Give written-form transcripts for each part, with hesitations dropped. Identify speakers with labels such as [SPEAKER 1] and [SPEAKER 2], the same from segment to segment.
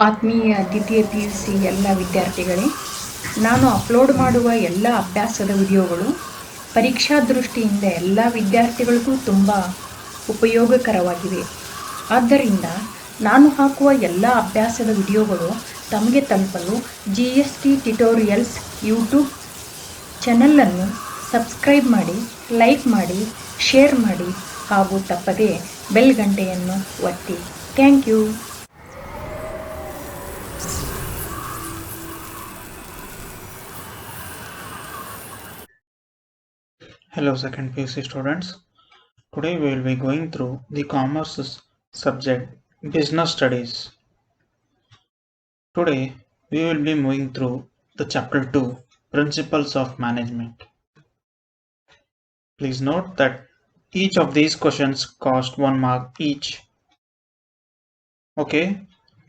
[SPEAKER 1] ಆತ್ಮೀಯ ದ್ವಿತೀಯ PUC ಎಲ್ಲ ವಿದ್ಯಾರ್ಥಿಗಳೇ, ನಾನು ಅಪ್ಲೋಡ್ ಮಾಡುವ ಎಲ್ಲ ಅಭ್ಯಾಸದ ವಿಡಿಯೋಗಳು ಪರೀಕ್ಷಾ ದೃಷ್ಟಿಯಿಂದ ಎಲ್ಲ ವಿದ್ಯಾರ್ಥಿಗಳಿಗೂ ತುಂಬ ಉಪಯೋಗಕರವಾಗಿವೆ. ಆದ್ದರಿಂದ ನಾನು ಹಾಕುವ ಎಲ್ಲ ಅಭ್ಯಾಸದ ವಿಡಿಯೋಗಳು ತಮಗೆ ತಲುಪಲು GST ಟ್ಯುಟೋರಿಯಲ್ಸ್ ಯೂಟ್ಯೂಬ್ ಚಾನಲನ್ನು ಸಬ್ಸ್ಕ್ರೈಬ್ ಮಾಡಿ, ಲೈಕ್ ಮಾಡಿ, ಶೇರ್ ಮಾಡಿ ಹಾಗೂ ತಪ್ಪದೇ ಬೆಲ್ ಗಂಟೆಯನ್ನು ಒತ್ತಿ. Thank you.
[SPEAKER 2] Hello second PUC students. Today we will be going through the commerce subject business studies. Today we will be moving through the chapter 2 Principles of Management. Please note that each of these questions cost 1 mark each. Okay,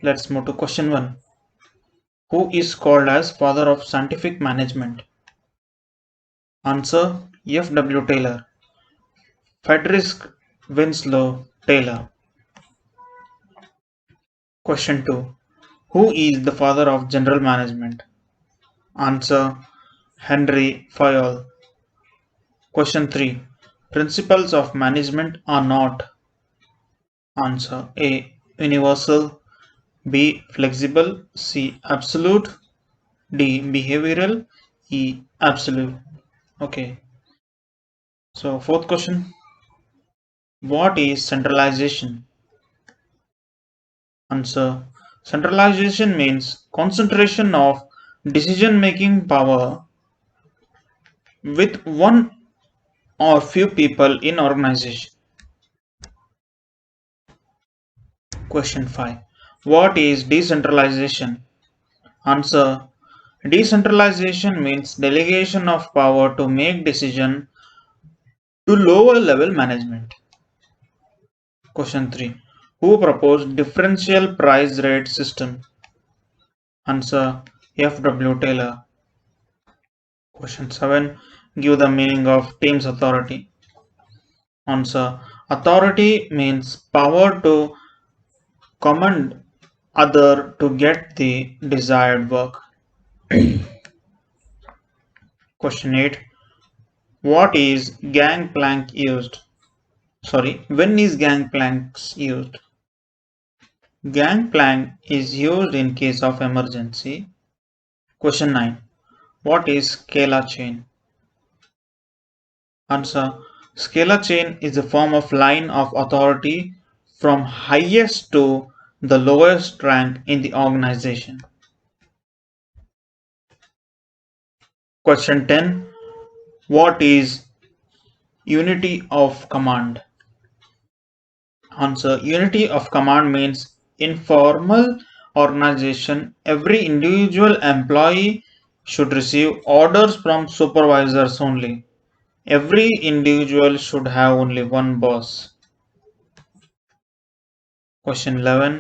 [SPEAKER 2] let's move to question 1. Who is called as father of scientific management? Answer: F.W. Taylor. Frederick Winslow Taylor. Question 2. Who is the father of general management? Answer: Henry Fayol. Question 3. Principles of management are not. Answer: A. Universal, B. Flexible, C. Absolute, D. Behavioral, E. Absolute. Okay. So fourth question. What is centralization? Answer: Centralization means concentration of decision-making power with one or few people in organization. Question 5. What is decentralization? Answer: Decentralization means delegation of power to make decision to lower level management. Question 3. Who proposed differential price rate system? Answer: F.W. Taylor. Question 7. Give the meaning of team's authority. Answer: Authority means power to command other to get the desired work. Question 8. What is gangplank used? When is gangplanks used? Gangplank is used in case of emergency. Question 9. What is scalar chain? Answer: Scalar chain is a form of line of authority from highest to the lowest rank in the organization. Question 10. What is unity of command? Answer: Unity of command means in formal organization, every individual employee should receive orders from supervisors only. Every individual should have only one boss. Question 11.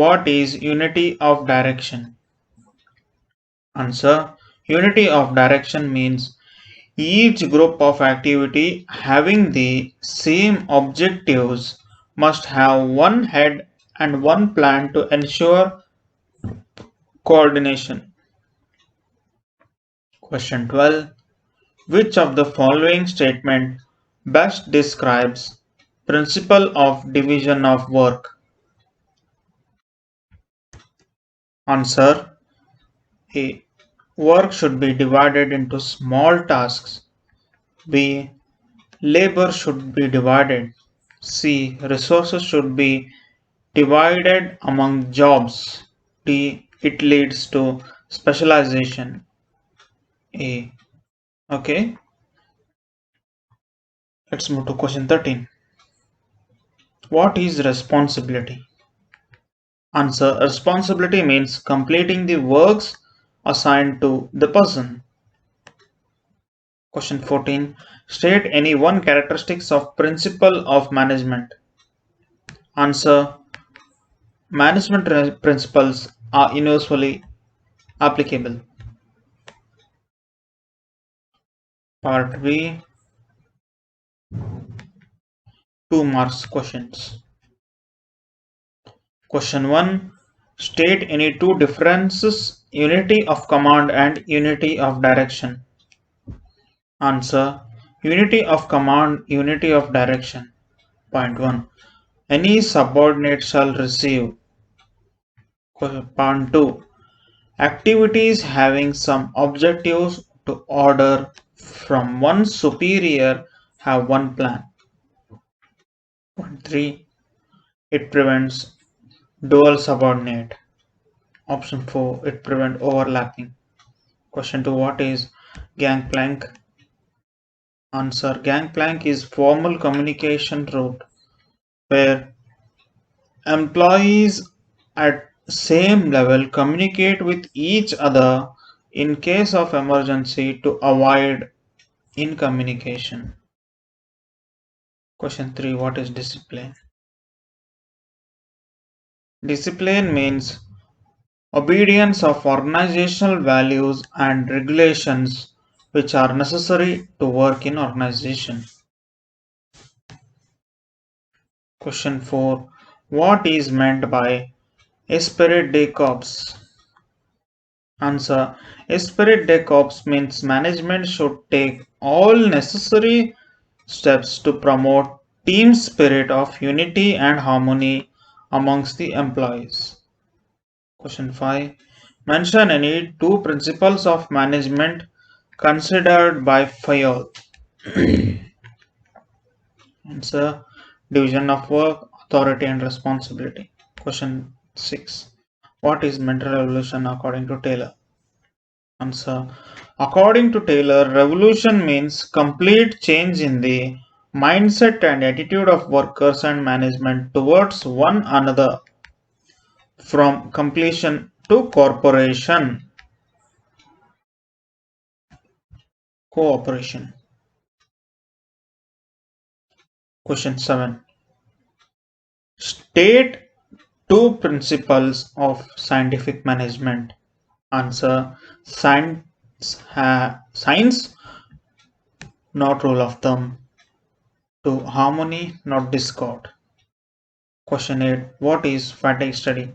[SPEAKER 2] What is unity of direction? Answer: Unity of direction means each group of activity having the same objectives must have one head and one plan to ensure coordination. Question 12. Which of the following statement best describes principle of division of work? Answer: A. Work should be divided into small tasks. B. Labor should be divided. C. Resources should be divided among jobs. D. It leads to specialization. A. Okay. Let's move to question 13. What is responsibility? Answer: Responsibility means completing the works assigned to the person. Question 14. State any one characteristics of principle of management. Answer: Management principles are universally applicable. Part B. 2 marks questions. Question 1. State any two differences: unity of command and unity of direction. Answer: unity of command, unity of direction. Point 1. Any subordinate shall receive. Point 2. Activities having some objectives to order from one superior have one plan. Point 3. It prevents dual subordinate. Option 4. It prevents overlapping. Question 2. What is gangplank? Answer: gangplank is formal communication route where employees at same level communicate with each other in case of emergency to avoid incommunication. Question 3. What is discipline? Discipline means obedience of organizational values and regulations which are necessary to work in organization. Question 4. What is meant by esprit de corps? Answer: esprit de corps means management should take all necessary steps to promote team spirit of unity and harmony amongst the employees. Question 5. Mention any two principles of management considered by Fayol. Answer: division of work, authority and responsibility. Question 6. What is mental revolution according to Taylor? Answer: according to Taylor, revolution means complete change in the mindset and attitude of workers and management towards one another from completion to cooperation. Question 7. State two principles of scientific management. Answer: science, not rule of thumb. 2. Harmony, not discord. Question 8. What is fatigue study?